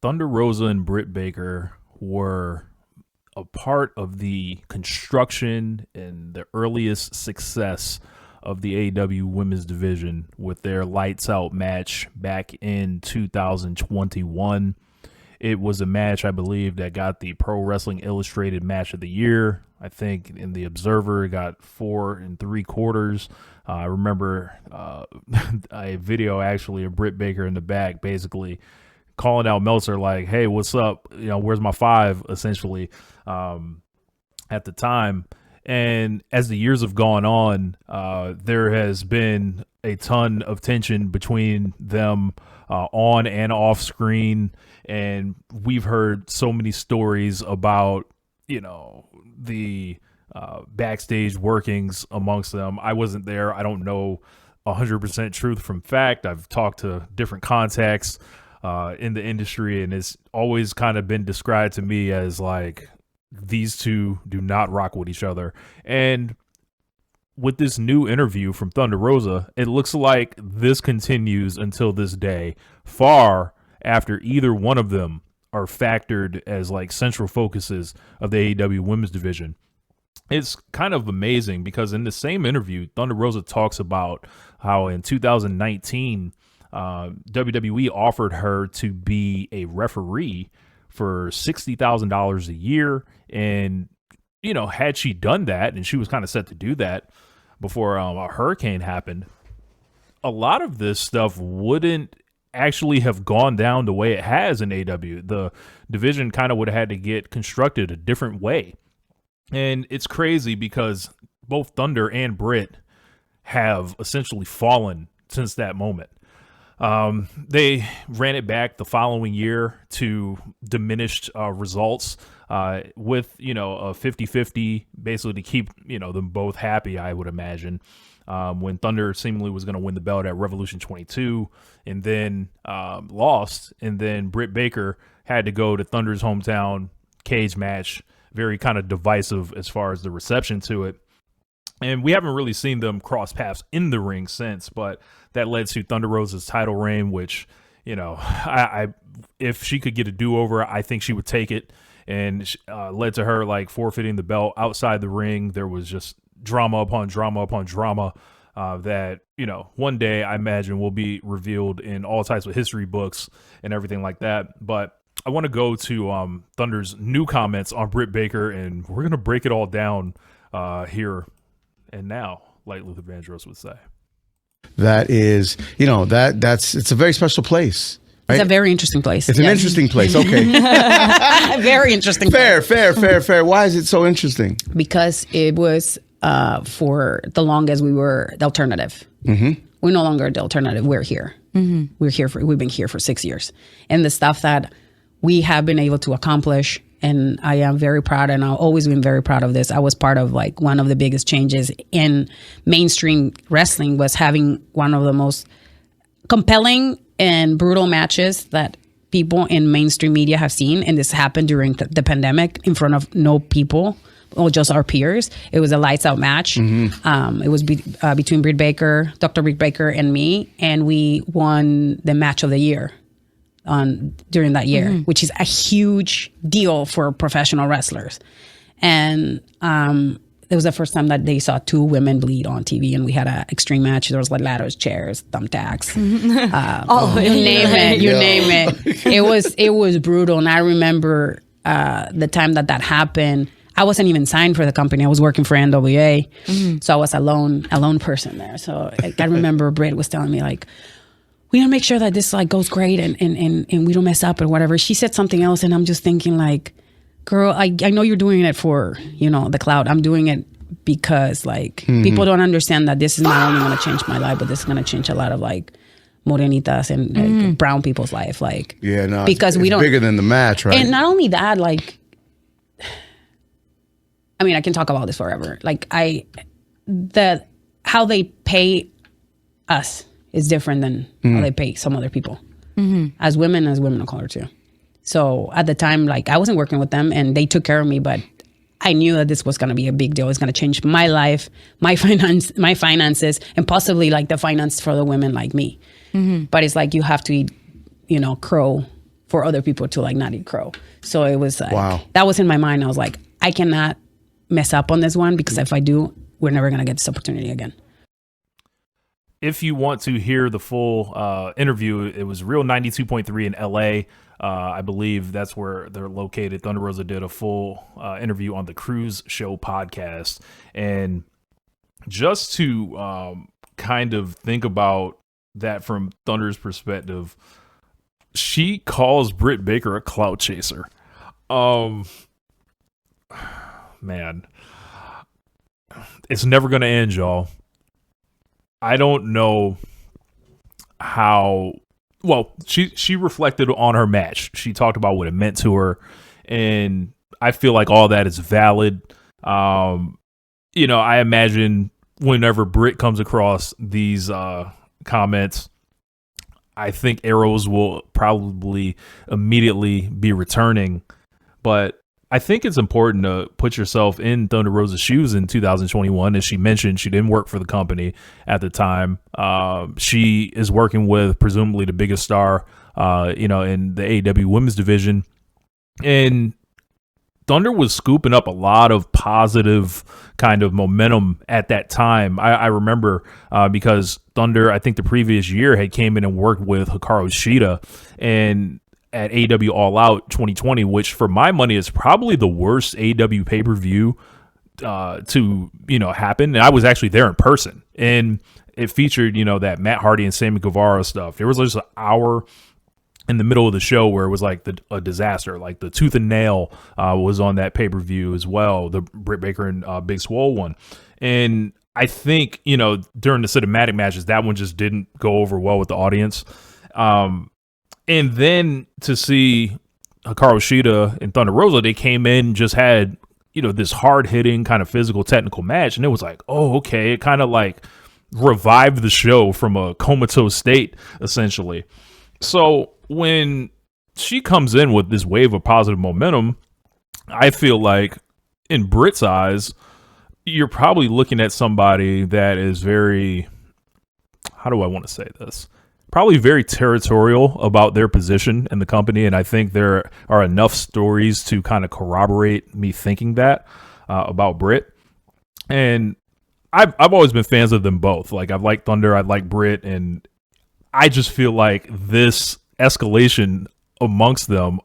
Thunder Rosa and Britt Baker were a part of the construction and the earliest success of the AEW women's division with their lights out match back in 2021. It was a match, I believe, that got the Pro Wrestling Illustrated Match of the Year. I think in the Observer, it got 4 3/4. I remember a video actually of Britt Baker in the back basically calling out Meltzer like, hey, what's up? Where's my 5, essentially, at the time. And as the years have gone on, there has been a ton of tension between them on and off screen. And we've heard so many stories about, the backstage workings amongst them. I wasn't there. I don't know 100% truth from fact. I've talked to different contacts in the industry, and it's always kind of been described to me as like these two do not rock with each other. And with this new interview from Thunder Rosa, it looks like this continues until this day, far after either one of them are factored as like central focuses of the AEW women's division. It's kind of amazing because in the same interview, Thunder Rosa talks about how in 2019, WWE offered her to be a referee for $60,000 a year. And, had she done that, and she was kind of set to do that before a hurricane happened, a lot of this stuff wouldn't actually have gone down the way it has in AEW. The division kind of would have had to get constructed a different way. And it's crazy because both Thunder and Britt have essentially fallen since that moment. They ran it back the following year to diminished results with, a 50-50, basically to keep, them both happy, I would imagine. When Thunder seemingly was going to win the belt at Revolution 22 and then lost. And then Britt Baker had to go to Thunder's hometown cage match. Very kind of divisive as far as the reception to it. And we haven't really seen them cross paths in the ring since, but that led to Thunder Rosa's title reign, which, I if she could get a do-over, I think she would take it. And led to her like forfeiting the belt outside the ring. There was just drama upon drama upon drama that, one day I imagine will be revealed in all types of history books and everything like that. But I want to go to Thunder's new comments on Britt Baker, and we're going to break it all down here and now, like Luther Vandross would say. That is, it's a very special place. Right? It's a very interesting place. It's an interesting place. Okay. Very interesting. Fair. Why is it so interesting? Because it was for the longest we were the alternative. Mm-hmm. We're no longer the alternative. We're here. Mm-hmm. We've been here for 6 years. And the stuff that we have been able to accomplish, and I am very proud, and I've always been very proud of this. I was part of like one of the biggest changes in mainstream wrestling was having one of the most compelling and brutal matches that people in mainstream media have seen. And this happened during the pandemic in front of no people, or just our peers. It was a lights out match. Mm-hmm. It was between Britt Baker, Dr. Britt Baker and me. And we won the match of the year during that year, mm-hmm. which is a huge deal for professional wrestlers. And it was the first time that they saw 2 women bleed on TV, and we had an extreme match. There was like ladders, chairs, thumbtacks, you name it. It was brutal. And I remember the time that happened. I wasn't even signed for the company. I was working for NWA, mm-hmm. so I was a lone person there. So I remember Britt was telling me like, we gotta make sure that this like goes great and we don't mess up or whatever. She said something else, and I'm just thinking like, girl, I know you're doing it for, the clout. I'm doing it because like mm-hmm. people don't understand that this is not only gonna change my life, but this is gonna change a lot of like morenitas and like, brown people's life. Like, yeah, no, because it's we don't bigger than the match, right? And not only that, like, I mean, I can talk about this forever. Like how they pay us is different than how they pay some other people. Mm-hmm. As women of color too. So at the time, like I wasn't working with them and they took care of me, but I knew that this was going to be a big deal. It's going to change my life, my finances, and possibly like the finance for the women like me. Mm-hmm. But it's like you have to eat, crow for other people to like not eat crow. So it was like, Wow. that was in my mind. I was like, I cannot mess up on this one, because if I do, we're never going to get this opportunity again. If you want to hear the full interview, it was Real 92.3 in LA. I believe that's where they're located. Thunder Rosa did a full interview on the Cruise Show podcast. And just to kind of think about that from Thunder's perspective, she calls Britt Baker a clout chaser. Man, it's never going to end, y'all. I don't know how. Well, she reflected on her match. She talked about what it meant to her, and I feel like all that is valid. I imagine whenever Britt comes across these comments, I think arrows will probably immediately be returning. But I think it's important to put yourself in Thunder Rosa's shoes in 2021. As she mentioned, she didn't work for the company at the time. She is working with presumably the biggest star, in the AEW women's division. And Thunder was scooping up a lot of positive kind of momentum at that time. I remember because Thunder, I think the previous year, had came in and worked with Hikaru Shida and at AEW All Out 2020, which for my money is probably the worst AEW pay-per-view to happen. And I was actually there in person, and it featured that Matt Hardy and Sammy Guevara stuff. There was just an hour in the middle of the show where it was like a disaster. Like the Tooth and Nail was on that pay-per-view as well, the Britt Baker and Big Swole one. And I think during the cinematic matches, that one just didn't go over well with the audience. And then to see Hikaru Shida and Thunder Rosa, they came in, just had, this hard-hitting kind of physical technical match. And it was like, oh, okay. It kind of like revived the show from a comatose state, essentially. So when she comes in with this wave of positive momentum, I feel like in Britt's eyes, you're probably looking at somebody that is very, how do I want to say this? Probably very territorial about their position in the company. And I think there are enough stories to kind of corroborate me thinking that about Britt. And I've always been fans of them both. Like, I've liked Thunder, I like Britt, and I just feel like this escalation amongst them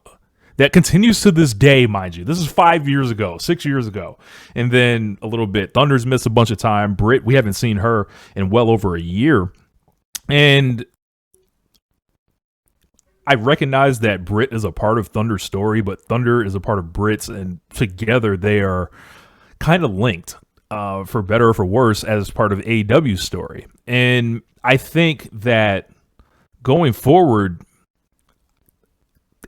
that continues to this day, mind you. This is 5 years ago, 6 years ago. And then a little bit, Thunder's missed a bunch of time. Britt, we haven't seen her in well over a year. And I recognize that Britt is a part of Thunder's story, but Thunder is a part of Britt's, and together they are kind of linked, for better or for worse, as part of AEW's story. And I think that going forward,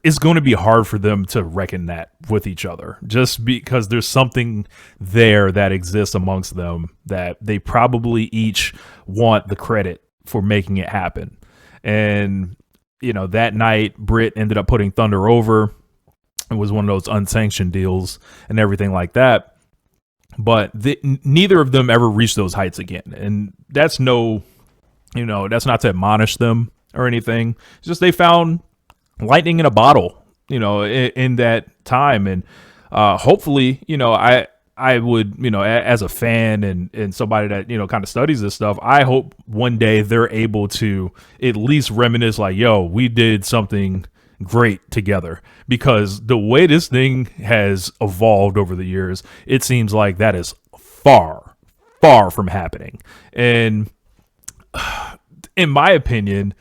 it's going to be hard for them to reckon that with each other, just because there's something there that exists amongst them that they probably each want the credit for making it happen. And that night, Britt ended up putting Thunder over. It was one of those unsanctioned deals and everything like that. But neither of them ever reached those heights again. And that's that's not to admonish them or anything. It's just they found lightning in a bottle, in that time. And hopefully, I would, as a fan and somebody that, kind of studies this stuff, I hope one day they're able to at least reminisce like, yo, we did something great together. Because the way this thing has evolved over the years, it seems like that is far, far from happening. And in my opinion,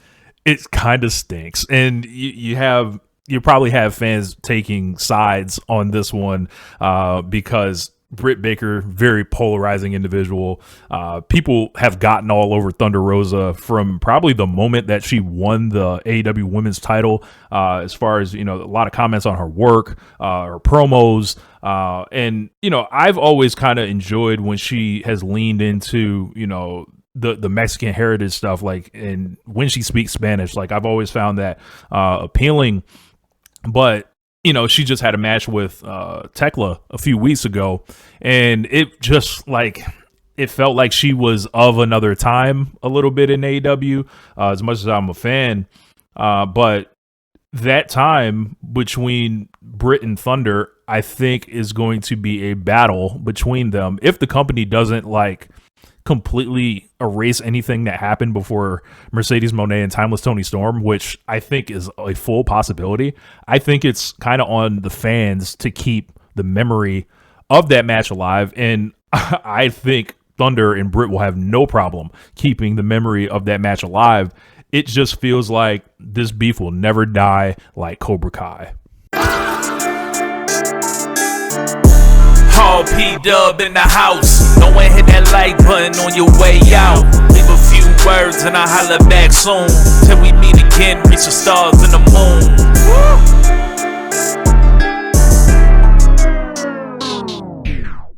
it kind of stinks. And you probably have fans taking sides on this one because Britt Baker, very polarizing individual. People have gotten all over Thunder Rosa from probably the moment that she won the AEW women's title, as far as, a lot of comments on her work, her promos. And, I've always kind of enjoyed when she has leaned into, the Mexican heritage stuff, like, and when she speaks Spanish, like, I've always found that appealing. But she just had a match with Tekla a few weeks ago, and it just it felt like she was of another time a little bit in AEW, as much as I'm a fan. But that time between Britt and Thunder, I think, is going to be a battle between them. If the company doesn't like completely erase anything that happened before Mercedes Moné and Timeless Toni Storm, which I think is a full possibility, I think it's kind of on the fans to keep the memory of that match alive. And I think Thunder and Britt will have no problem keeping the memory of that match alive. It just feels like this beef will never die like Cobra Kai. P-Dub in the house. No one hit that like button on your way out. Leave a few words and I'll holler back soon. Till we meet again, reach the stars and the moon.